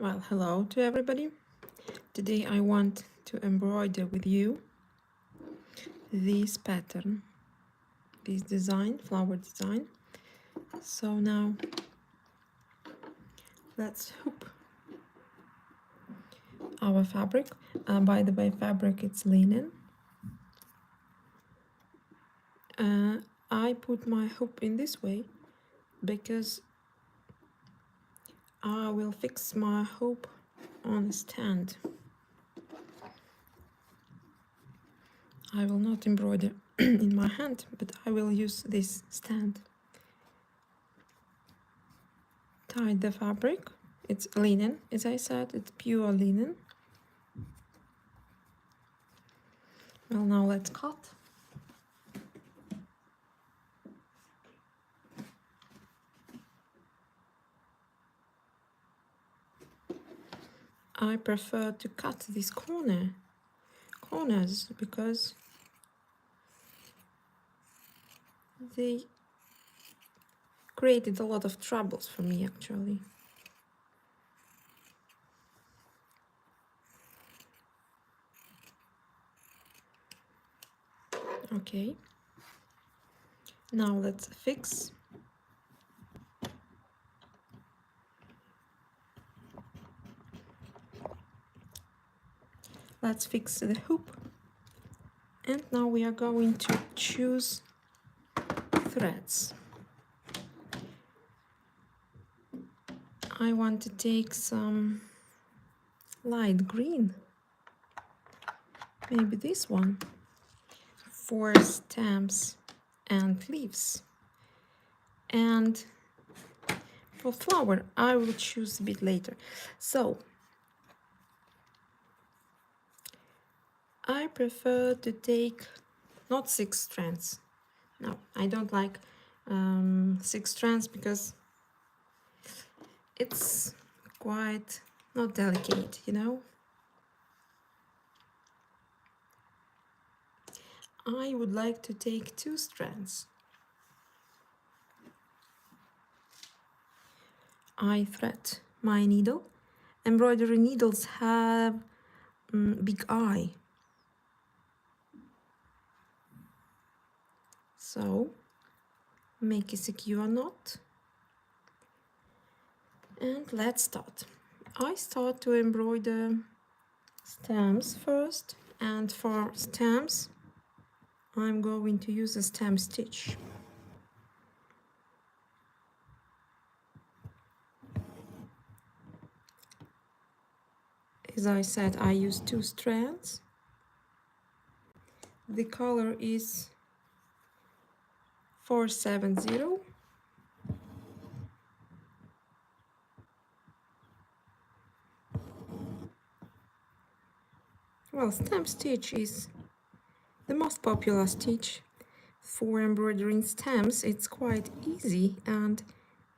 Well, hello to everybody. Today I want to embroider with you this pattern, this design, flower design. So now let's hoop our fabric. By the way, fabric it's linen. I put my hoop in this way because I will fix my hoop on a stand. I will not embroider in my hand, but I will use this stand. Tie the fabric. It's linen, as I said, it's pure linen. Well, now let's cut. I prefer to cut these corners because they created a lot of troubles for me actually. Okay, now let's fix. Let's fix the hoop. And now we are going to choose threads. I want to take some light green, maybe this one, for stems and leaves. And for flower, I will choose a bit later. So I prefer to take not 6 strands. No, I don't like 6 strands because it's quite not delicate, you know. I would like to take 2 strands. I thread my needle. Embroidery needles have big eye. So make a secure knot. And let's start. I start to embroider stems first, and for stems I'm going to use a stem stitch. As I said, I use 2 strands. The color is 470. Well, stem stitch is the most popular stitch for embroidering stems. It's quite easy and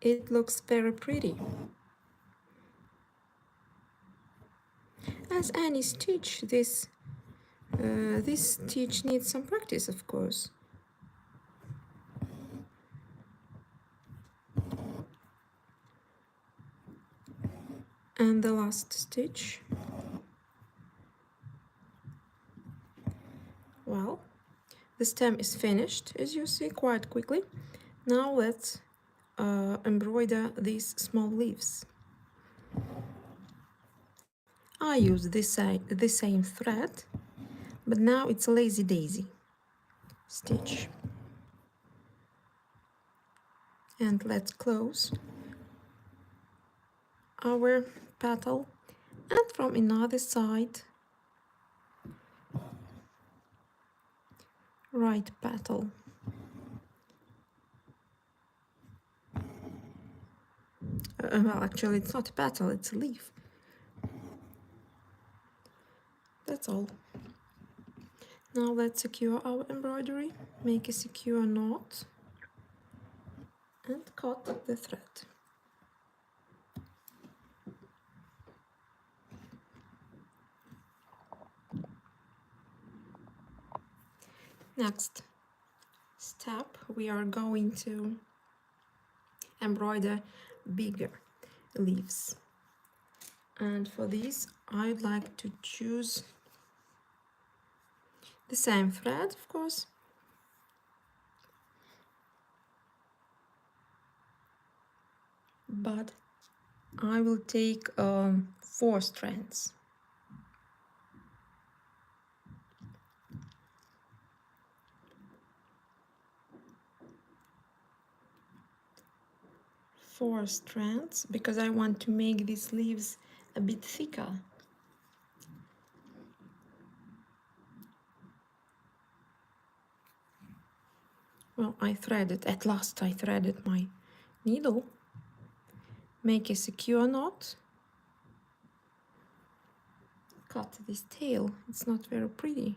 it looks very pretty. As any stitch, this stitch needs some practice, of course. And the last stitch. Well, the stem is finished, as you see, quite quickly. Now let's embroider these small leaves. I use the same thread, but now it's a lazy daisy stitch. And let's close our petal, and from another side, right petal. Well, actually it's not a petal, it's a leaf. That's all. Now let's secure our embroidery, make a secure knot and cut the thread. Next step, we are going to embroider bigger leaves. And for this I'd like to choose the same thread, of course, but I will take 4 strands. Four strands, because I want to make these leaves a bit thicker. Well, at last I threaded my needle, make a secure knot, cut this tail, it's not very pretty.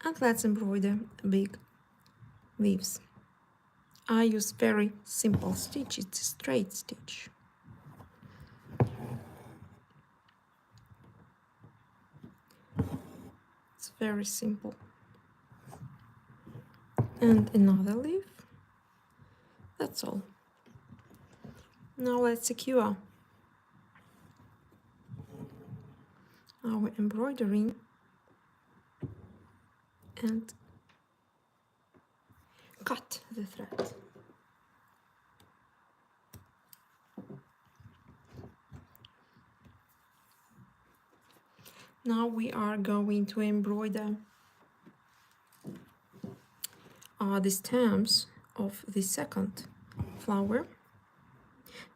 And let's embroider big leaves. I use very simple stitch, it's a straight stitch. It's very simple. And another leaf. That's all. Now let's secure our embroidery and cut the thread. Now we are going to embroider the stems of the second flower,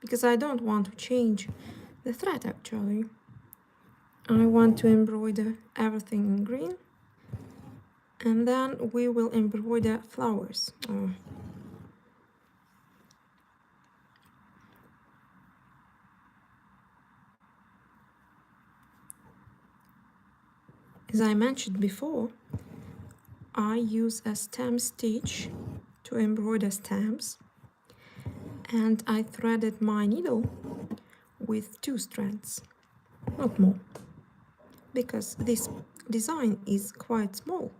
because I don't want to change the thread actually. I want to embroider everything in green, and then we will embroider flowers. As I mentioned before, I use a stem stitch to embroider stems, and I threaded my needle with 2 strands, not more, because this design is quite small,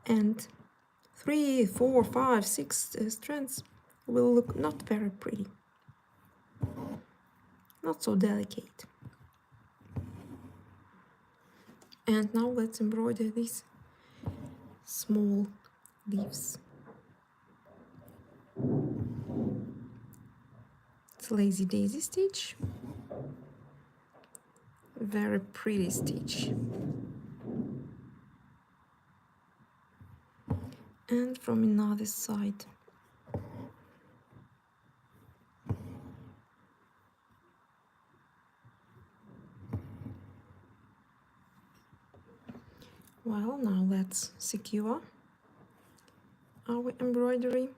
and 3, 4, 5, 6 strands will look not very pretty, not so delicate. And now let's embroider these small leaves. It's lazy daisy stitch, very pretty stitch. And from another side. Well, now let's secure our embroidery.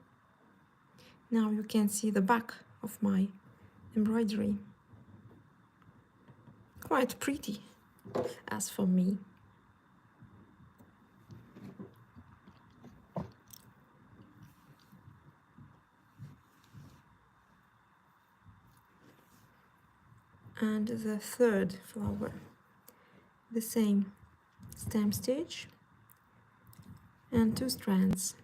Now you can see the back of my embroidery. Quite pretty, as for me. And the third flower, the same stem stitch and 2 strands.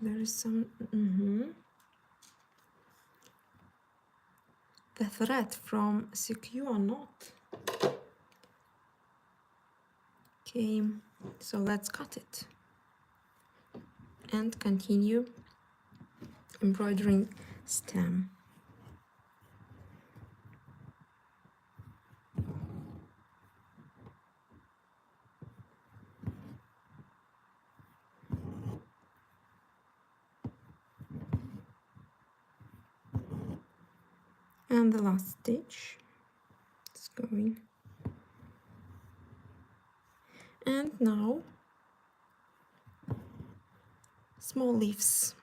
There is some the thread from secure knot came, so let's cut it and continue embroidering stem. And the last stitch is going. And now small leaves.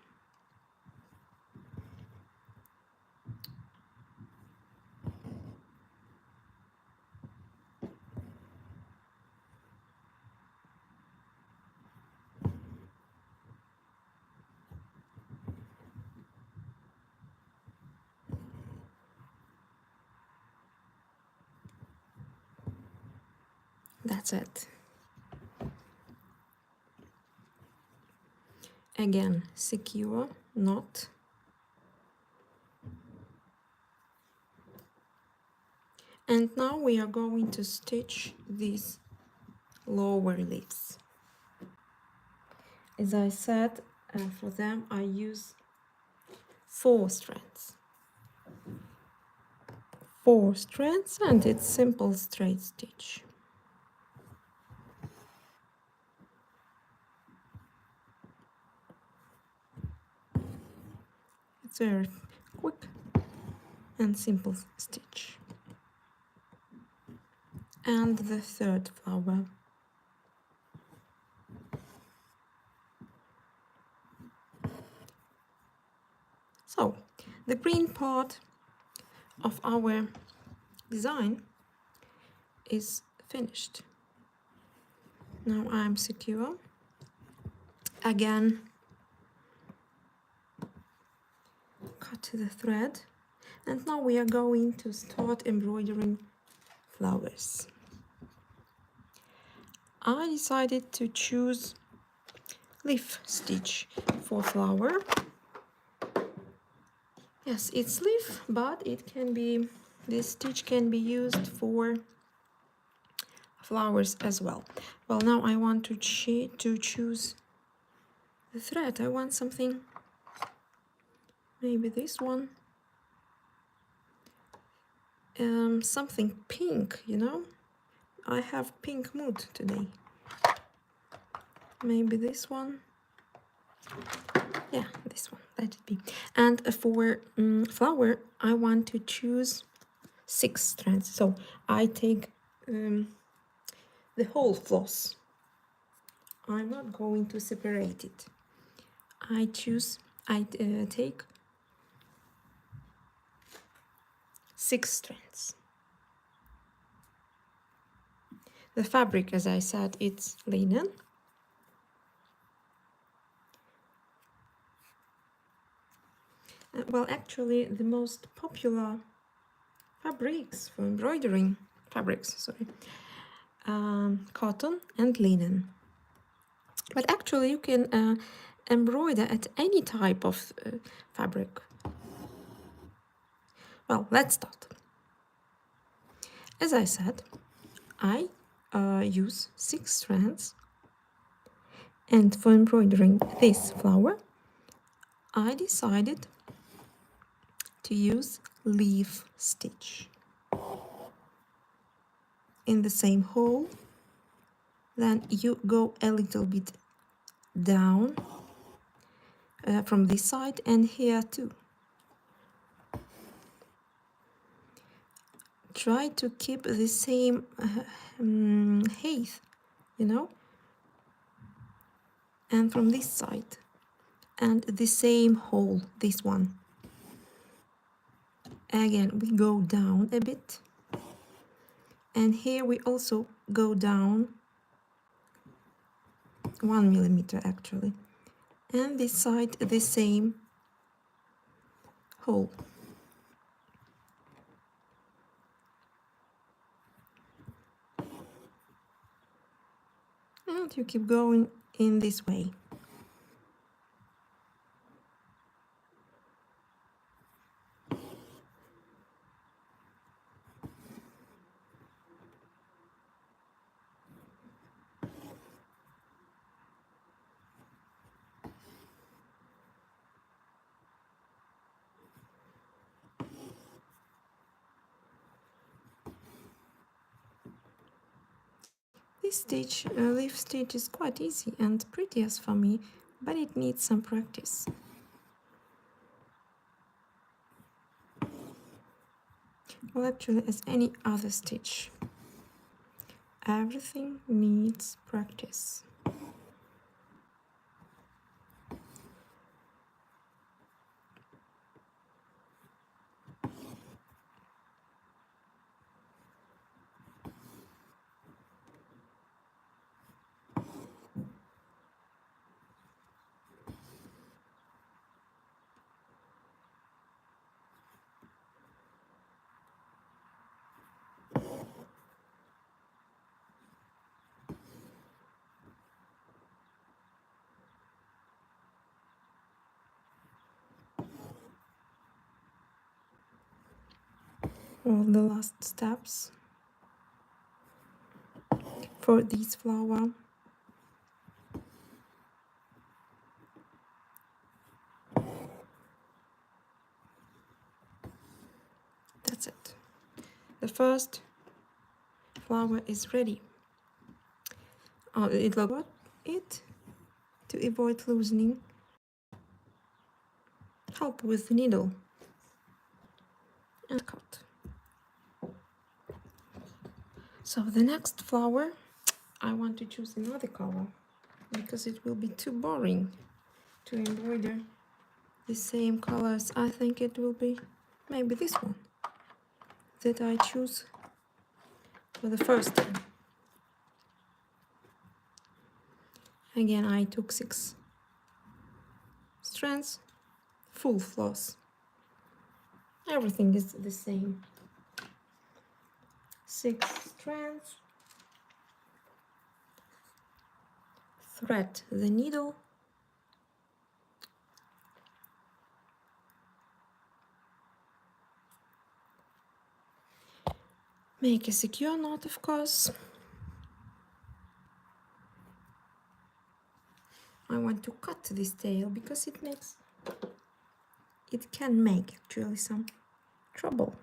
that's it. Again, secure knot. And now we are going to stitch these lower leaves. As I said, for them I use 4 strands. 4 strands, and it's simple straight stitch. It's very quick and simple stitch. And the third flower. So the green part of our design is finished. Now I'm secure. Again, cut the thread, and now we are going to start embroidering flowers. I decided to choose leaf stitch for flower. Yes, it's leaf, but it can be, this stitch can be used for flowers as well. Well, now I want to choose the thread. I want something, maybe this one, something pink, you know. I have pink mood today. Maybe this one. Yeah, this one, let it be. And for flower, I want to choose 6 strands. So I take the whole floss. I'm not going to separate it. I take 6 strands. The fabric, as I said, it's linen. Well, actually, the most popular fabrics for embroidering, cotton and linen. But actually, you can embroider at any type of fabric. Well, let's start. As I said, I use 6 strands, and for embroidering this flower, I decided to use leaf stitch in the same hole. Then you go a little bit down from this side and here too. Try to keep the same height, you know, and from this side, and the same hole, this one. Again, we go down a bit, and here we also go down 1 millimeter actually, and this side the same hole. And you keep going in this way. This stitch, leaf stitch, is quite easy and prettiest for me, but it needs some practice. Well, actually, as any other stitch, everything needs practice. all the last steps for this flower. That's it. The first flower is ready. It looks it to avoid loosening. Help with the needle and cut. So the next flower, I want to choose another color because it will be too boring to embroider the same colors. I think it will be maybe this one that I choose for the first time. Again, I took 6 strands, full floss. Everything is the same. 6 strands. Thread the needle. Make a secure knot, of course. I want to cut this tail because it can make actually some trouble.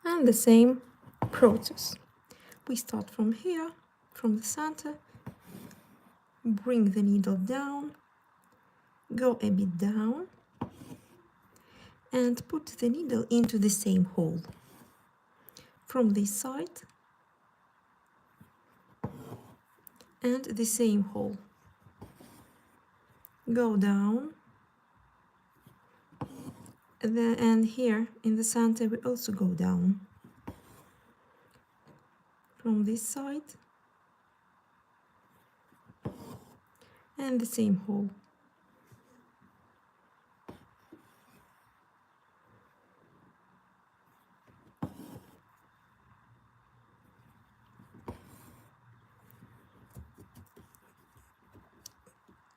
And the same process. We start from here, from the center, bring the needle down, go a bit down, and put the needle into the same hole. From this side, and the same hole. Go down, and here in the center we also go down. From this side, and the same hole.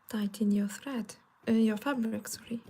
Tighten your thread, your fabric, sorry.